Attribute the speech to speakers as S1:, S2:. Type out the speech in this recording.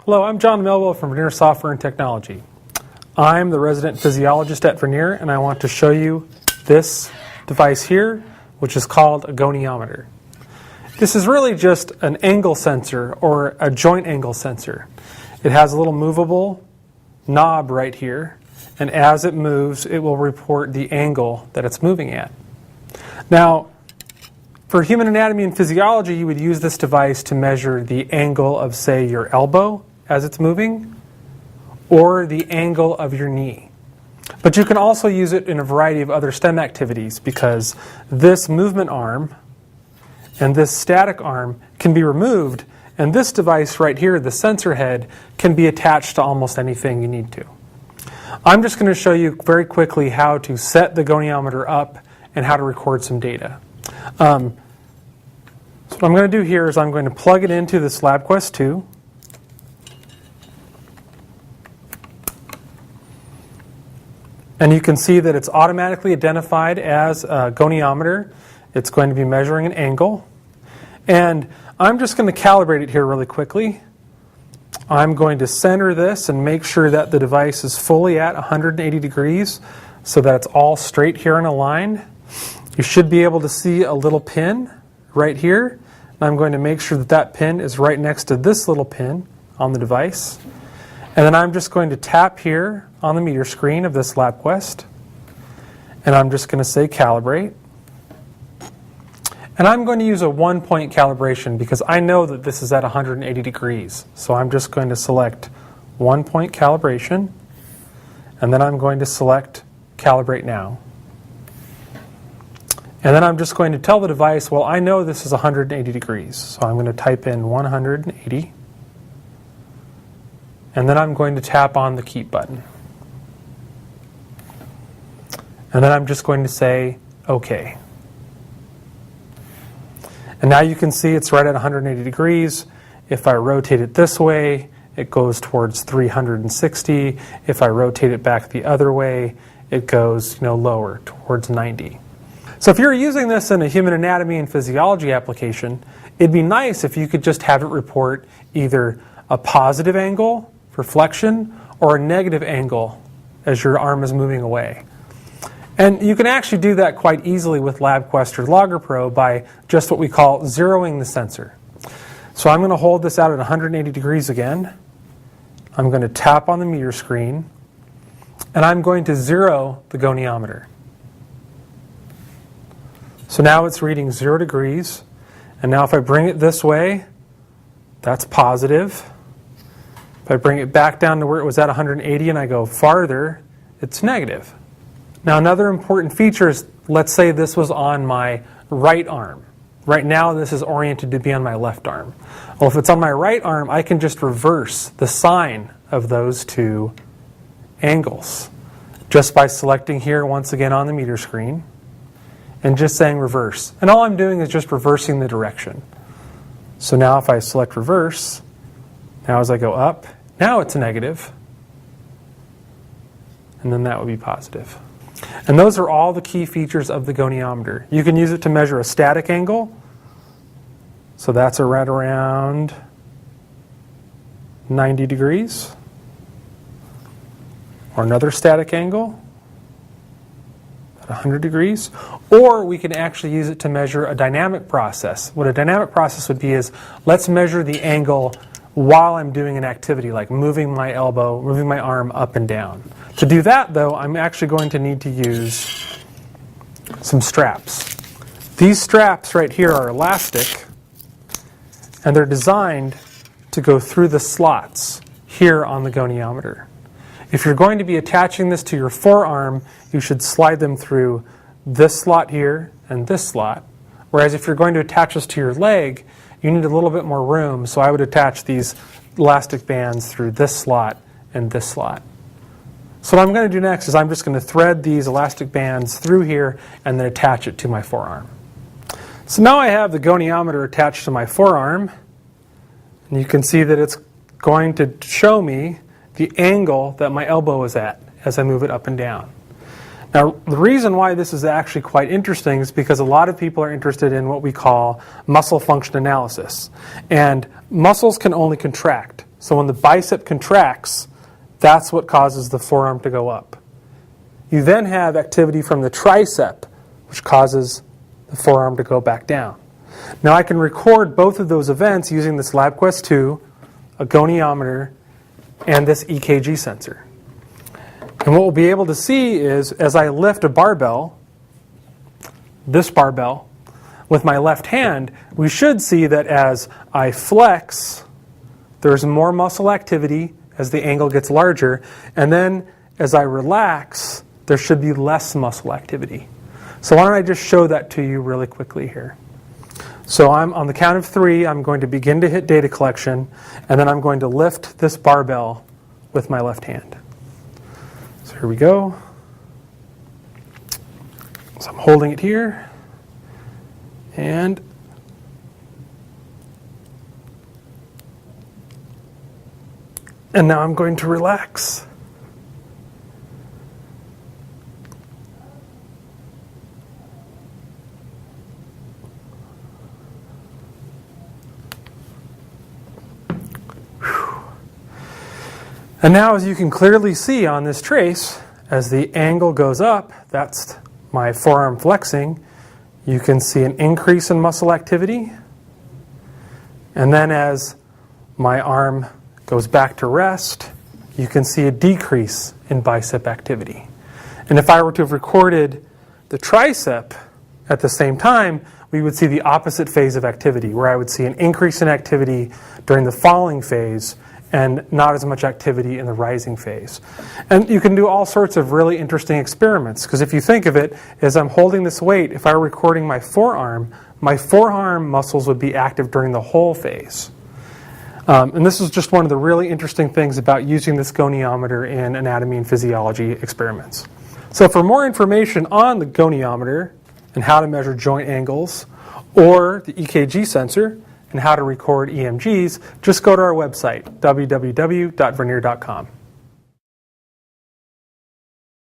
S1: Hello, I'm John Melville from Vernier Software and Technology. I'm the resident physiologist at Vernier, and I want to show you this device here, which is called a goniometer. This is really just an angle sensor or a joint angle sensor. It has a little movable knob right here, and as it moves, it will report the angle that it's moving at. Now, for human anatomy and physiology, you would use this device to measure the angle of, say, your elbow as it's moving, or the angle of your knee. But you can also use it in a variety of other STEM activities, because this movement arm and this static arm can be removed, and this device right here, the sensor head, can be attached to almost anything you need to. I'm just going to show you very quickly how to set the goniometer up and how to record some data. So what I'm going to do here is I'm going to plug it into this LabQuest 2. And you can see that it's automatically identified as a goniometer. It's going to be measuring an angle. And I'm just going to calibrate it here really quickly. I'm going to center this and make sure that the device is fully at 180 degrees so that it's all straight here in a line. You should be able to see a little pin right here. And I'm going to make sure that that pin is right next to this little pin on the device. And then I'm just going to tap here on the meter screen of this LabQuest. And I'm just going to say calibrate. And I'm going to use a 1-point calibration because I know that this is at 180 degrees. So I'm just going to select 1-point calibration. And then I'm going to select calibrate now. And then I'm just going to tell the device, well, I know this is 180 degrees. So I'm going to type in 180. And then I'm going to tap on the keep button. And then I'm just going to say OK. And now you can see it's right at 180 degrees. If I rotate it this way, it goes towards 360. If I rotate it back the other way, it goes lower, towards 90. So if you're using this in a human anatomy and physiology application, it'd be nice if you could just have it report either a positive angle for flexion or a negative angle as your arm is moving away. And you can actually do that quite easily with LabQuest or Logger Pro by just what we call zeroing the sensor. So I'm going to hold this out at 180 degrees again. I'm going to tap on the meter screen, and I'm going to zero the goniometer. So now it's reading 0 degrees, and now if I bring it this way, that's positive. If I bring it back down to where it was at 180 and I go farther, it's negative. Now another important feature is, let's say this was on my right arm. Right now this is oriented to be on my left arm. Well, if it's on my right arm, I can just reverse the sign of those two angles just by selecting here once again on the meter screen and just saying reverse. And all I'm doing is just reversing the direction. So now if I select reverse, now as I go up, now it's negative, and then that would be positive. And those are all the key features of the goniometer. You can use it to measure a static angle, so that's right around 90 degrees, or another static angle at 100 degrees, or we can actually use it to measure a dynamic process. What a dynamic process would be is, let's measure the angle while I'm doing an activity like moving my elbow, moving my arm up and down. To do that, though, I'm actually going to need to use some straps. These straps right here are elastic, and they're designed to go through the slots here on the goniometer. If you're going to be attaching this to your forearm, you should slide them through this slot here and this slot. Whereas if you're going to attach this to your leg, you need a little bit more room, so I would attach these elastic bands through this slot and this slot. So what I'm going to do next is I'm just going to thread these elastic bands through here and then attach it to my forearm. So now I have the goniometer attached to my forearm, and you can see that it's going to show me the angle that my elbow is at as I move it up and down. Now, the reason why this is actually quite interesting is because a lot of people are interested in what we call muscle function analysis. And muscles can only contract. So when the bicep contracts, that's what causes the forearm to go up. You then have activity from the tricep, which causes the forearm to go back down. Now I can record both of those events using this LabQuest 2, a goniometer, and this EKG sensor. And what we'll be able to see is as I lift a barbell, this barbell, with my left hand, we should see that as I flex, there's more muscle activity as the angle gets larger, and then as I relax, there should be less muscle activity. So why don't I just show that to you really quickly here. So I'm on the count of 3, I'm going to begin to hit data collection, and then I'm going to lift this barbell with my left hand. So here we go. So I'm holding it here, and now I'm going to relax. And now, as you can clearly see on this trace, as the angle goes up, that's my forearm flexing, you can see an increase in muscle activity. And then as my arm goes back to rest, you can see a decrease in bicep activity. And if I were to have recorded the tricep at the same time, we would see the opposite phase of activity, where I would see an increase in activity during the falling phase and not as much activity in the rising phase. And you can do all sorts of really interesting experiments, because if you think of it, as I'm holding this weight, if I were recording my forearm muscles would be active during the whole phase. And this is just one of the really interesting things about using this goniometer in anatomy and physiology experiments. So for more information on the goniometer and how to measure joint angles, or the EKG sensor and how to record EMGs, just go to our website, www.vernier.com.